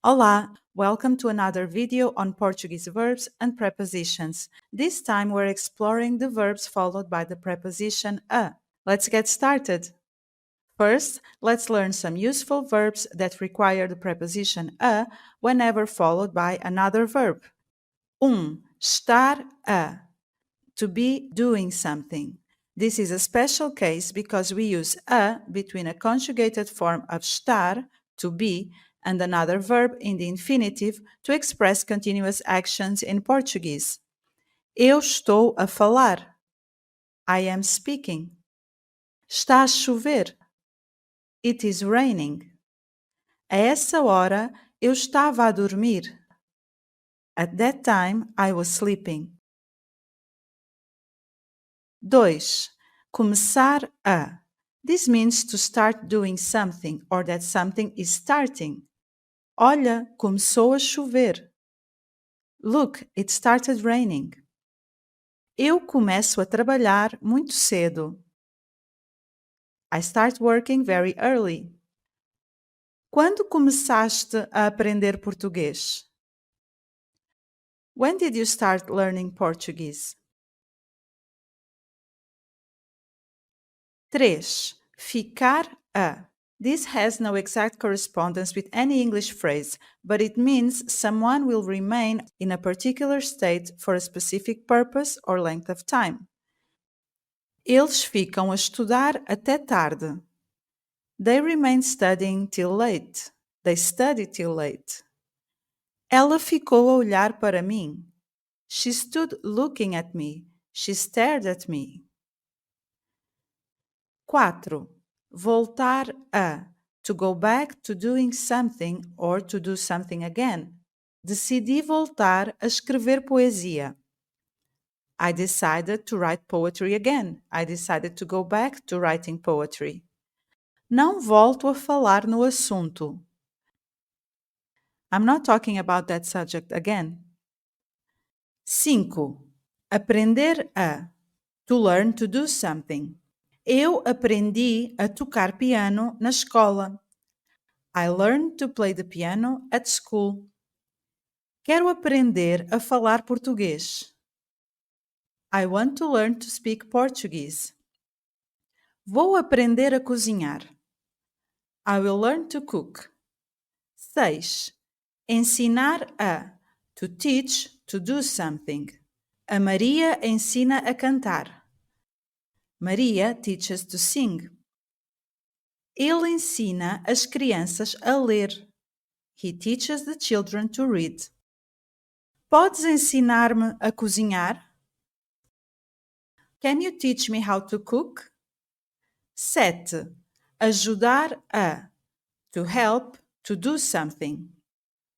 Olá, welcome to another video on Portuguese verbs and prepositions. This time we're exploring the verbs followed by the preposition a. Let's get started. First, let's learn some useful verbs that require the preposition a whenever followed by another verb. Estar a. To be doing something. This is a special case because we use a between a conjugated form of estar, to be, and another verb in the infinitive to express continuous actions in Portuguese. Eu estou a falar. I am speaking. Está a chover. It is raining. A essa hora eu estava a dormir. At that time I was sleeping. 2. Começar a. This means to start doing something or that something is starting. Olha, começou a chover. Look, it started raining. Eu começo a trabalhar muito cedo. I start working very early. Quando começaste a aprender português? When did you start learning Portuguese? 3. Ficar a. This has no exact correspondence with any English phrase, but it means someone will remain in a particular state for a specific purpose or length of time. Eles ficam a estudar até tarde. They remain studying till late. They study till late. Ela ficou a olhar para mim. She stood looking at me. She stared at me. 4. Voltar a. To go back to doing something or to do something again. Decidi voltar a escrever poesia. I decided to write poetry again. I decided to go back to writing poetry. Não volto a falar no assunto. I'm not talking about that subject again. 5. Aprender a. To learn to do something. Eu aprendi a tocar piano na escola. I learned to play the piano at school. Quero aprender a falar português. I want to learn to speak Portuguese. Vou aprender a cozinhar. I will learn to cook. 6. Ensinar a. To teach, to do something. A Maria ensina a cantar. Maria teaches to sing. Ele ensina as crianças a ler. He teaches the children to read. Podes ensinar-me a cozinhar? Can you teach me how to cook? 7. Ajudar a. To help, to do something.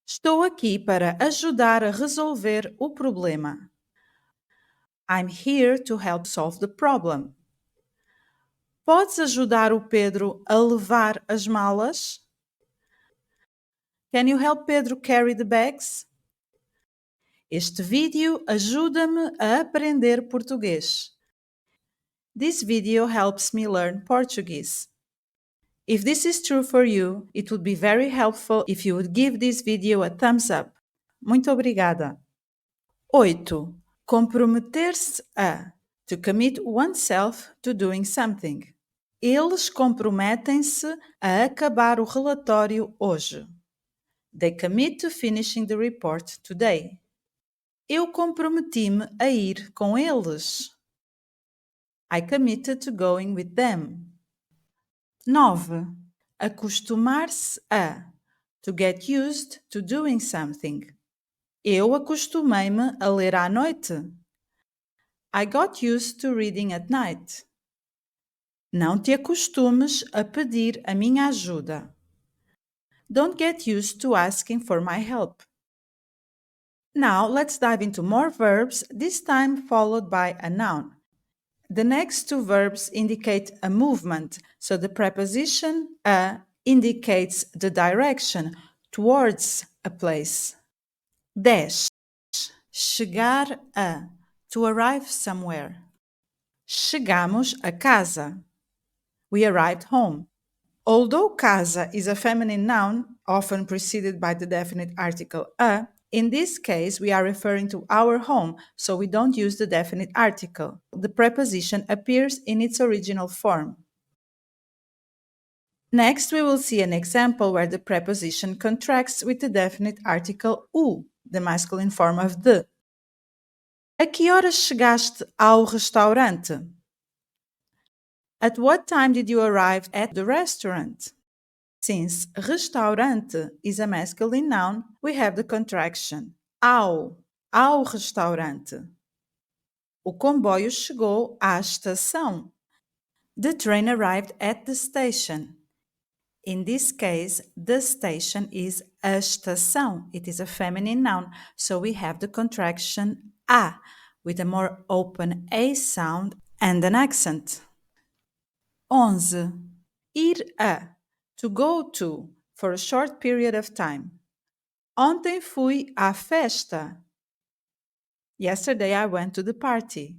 Estou aqui para ajudar a resolver o problema. I'm here to help solve the problem. Podes ajudar o Pedro a levar as malas? Can you help Pedro carry the bags? Este vídeo ajuda-me a aprender português. This video helps me learn Portuguese. If this is true for you, it would be very helpful if you would give this video a thumbs up. Muito obrigada. 8. Comprometer-se a. To commit oneself to doing something. Eles comprometem-se a acabar o relatório hoje. They commit to finishing the report today. Eu comprometi-me a ir com eles. I committed to going with them. 9. Acostumar-se a. To get used to doing something. Eu acostumei-me a ler à noite. I got used to reading at night. Não te acostumes a pedir a minha ajuda. Don't get used to asking for my help. Now let's dive into more verbs, this time followed by a noun. The next two verbs indicate a movement, so the preposition a indicates the direction towards a place. 10. Chegar a. To arrive somewhere. Chegamos a casa. We arrived home. Although casa is a feminine noun, often preceded by the definite article a, in this case we are referring to our home, so we don't use the definite article. The preposition appears in its original form. Next, we will see an example where the preposition contracts with the definite article o, the masculine form of the. A que horas chegaste ao restaurante? At what time did you arrive at the restaurant? Since restaurante is a masculine noun, we have the contraction ao restaurante. O comboio chegou à estação. The train arrived at the station. In this case, the station is a estação. It is a feminine noun, so we have the contraction a with a more open a sound and an accent. 11. Ir a, to go to, for a short period of time. Ontem fui à festa. Yesterday I went to the party.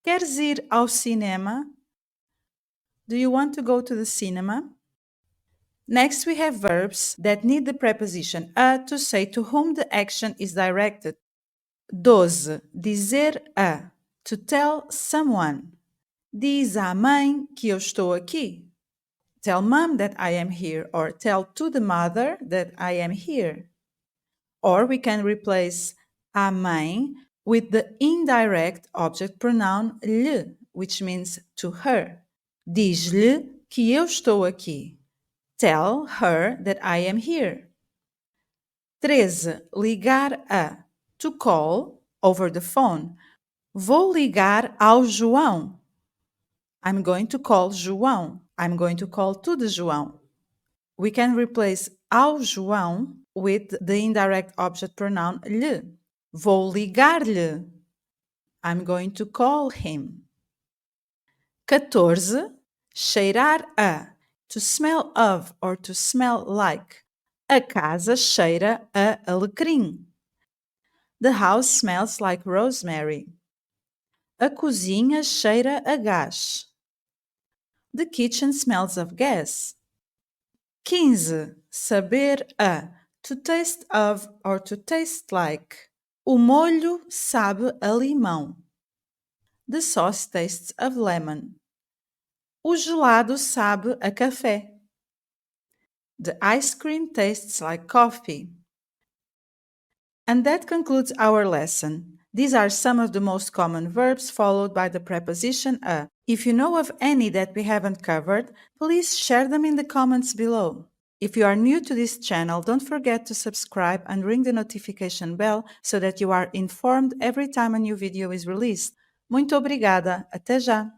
Queres ir ao cinema? Do you want to go to the cinema? Next, we have verbs that need the preposition a to say to whom the action is directed. 12. Dizer a, to tell someone. Diz à mãe que eu estou aqui. Tell mom that I am here, or tell to the mother that I am here. Or we can replace a mãe with the indirect object pronoun lhe, which means to her. Diz-lhe que eu estou aqui. Tell her that I am here. 13. Ligar a, to call over the phone. Vou ligar ao João. I'm going to call João. I'm going to call to the João. We can replace ao João with the indirect object pronoun lhe. Vou ligar-lhe. I'm going to call him. 14. Cheirar a, to smell of or to smell like. A casa cheira a alecrim. The house smells like rosemary. A cozinha cheira a gás. The kitchen smells of gas. 15. Saber a, to taste of or to taste like. O molho sabe a limão. The sauce tastes of lemon. O gelado sabe a café. The ice cream tastes like coffee. And that concludes our lesson. These are some of the most common verbs followed by the preposition a. If you know of any that we haven't covered, please share them in the comments below. If you are new to this channel, don't forget to subscribe and ring the notification bell so that you are informed every time a new video is released. Muito obrigada! Até já!